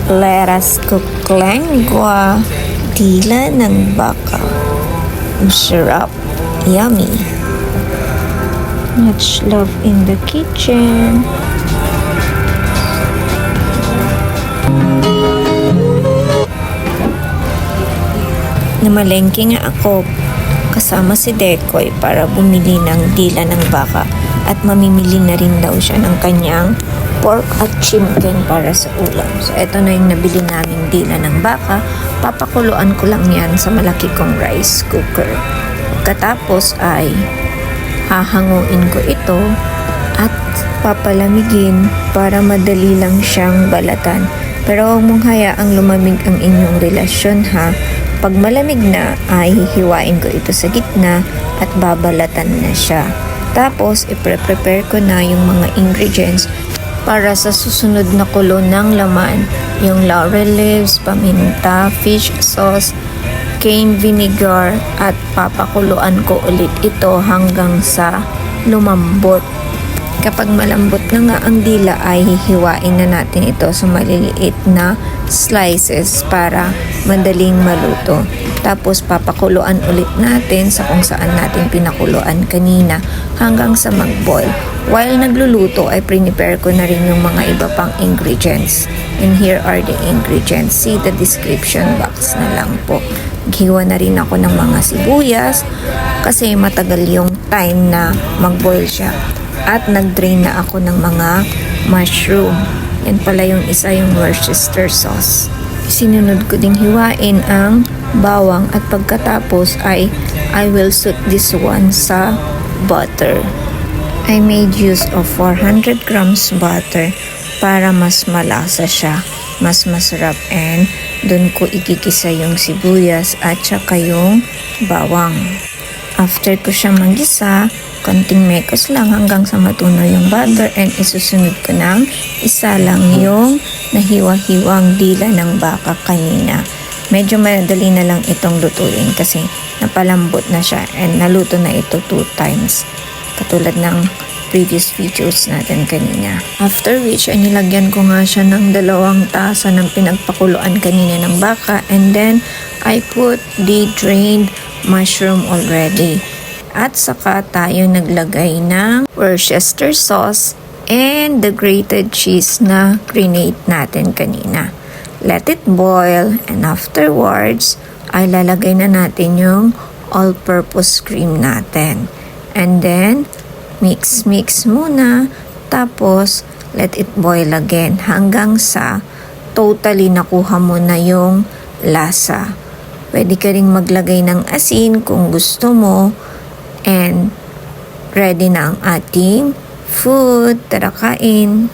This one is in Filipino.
Let us cook lengua, dila ng baka. Masarap. Yummy. Much love in the kitchen. Namalengke nga ako kasama si Dekoy para bumili ng dila ng baka at mamimili na rin daw siya ng kanyang pork at chicken para sa ulam. So, ito na yung nabili naming dila ng baka. Papakuluan ko lang yan sa malaki kong rice cooker. Pagkatapos ay hahanguin ko ito at papalamigin para madali lang siyang balatan. Pero huwag mong hayaang lumamig ang inyong relasyon ha. Pag malamig na ay hihiwain ko ito sa gitna at babalatan na siya. Tapos i-prepare ko na yung mga ingredients para sa susunod na kulo ng laman. Yung laurel leaves, paminta, fish sauce, cane vinegar at papakuluan ko ulit ito hanggang sa lumambot. Kapag malambot na nga ang dila ay hihiwain na natin ito sa maliliit na slices para madaling maluto. Tapos papakuluan ulit natin sa kung saan natin pinakuluan kanina hanggang sa mag-boil. While nagluluto ay prepare ko na rin yung mga iba pang ingredients. And here are the ingredients. See the description box na lang po. Naghiwa na rin ako ng mga sibuyas kasi matagal yung time na mag-boil siya. At nag-drain na ako ng mga mushroom. Yan pala yung isa, yung Worcester sauce. Sinunod ko ding hiwain ang bawang at pagkatapos ay I will soak this one sa butter. I made use of 400 grams butter para mas malasa siya, mas masarap, and dun ko ikikisa yung sibuyas at saka yung bawang. After ko siya magisa, konting mekos lang hanggang sa matunaw yung butter, and isusunod ko ng isa lang yung nahiwa-hiwang dila ng baka kanina. Medyo madali na lang itong lutuin kasi napalambot na siya and naluto na ito 2 times. Katulad ng previous videos natin kanina. After which, ay nilagyan ko nga siya ng 2 tasa ng pinagpakuluan kanina ng baka, and then I put the drained mushroom already. At saka tayo naglagay ng Worcester sauce and the grated cheese na grenade natin kanina. Let it boil, and afterwards ay lalagay na natin yung all-purpose cream natin. And then mix muna, tapos let it boil again hanggang sa totally nakuha mo na yung lasa. Pwede ka ring maglagay ng asin kung gusto mo, and ready na ang ating food. Tara kain!